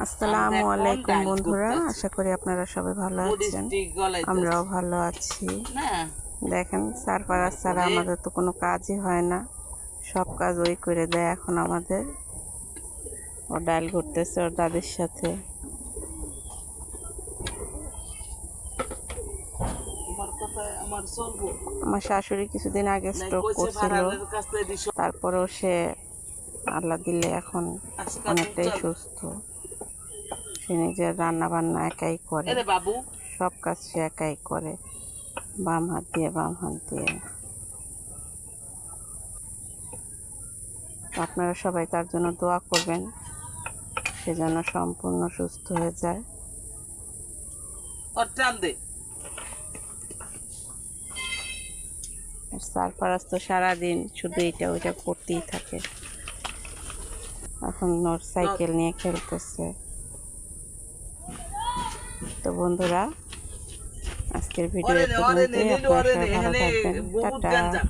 আসসালামু আলাইকুম বন্ধুরা, আশা করি আপনারা সবাই ভালো আছেন। আমরাও ভালো আছি। দেখেন সারফারাজ ছাড়া আমাদের তো কোনো কাজই হয় না, সব কাজ ওই করে দেয়। এখন আমাদের ও ডাল ঘুরতেছে ওর দাদির সাথে। আমার শাশুড়ি কিছুদিন আগে স্ট্রোক করছিল, তারপরেও সে আল্লাহ দিলে এখন অনেকটাই সুস্থ। সে নিজের রান্না বান্না একাই করে, সব কাজ সে একাই করে, বাম হাত দিয়ে। আপনারা সবাই তার জন্য দোয়া করবেন, সে যেন সম্পূর্ণ সুস্থ হয়ে যায়। সারফারাজ তো সারাদিন শুধু এটা ওইটা করতেই থাকে। এখন ওর সাইকেল নিয়ে খেলতেছে। তো বন্ধুরা, আজকের ভিডিও পর্যন্তই। আপনারা সবাই ভালো থাকবেন। টাটা।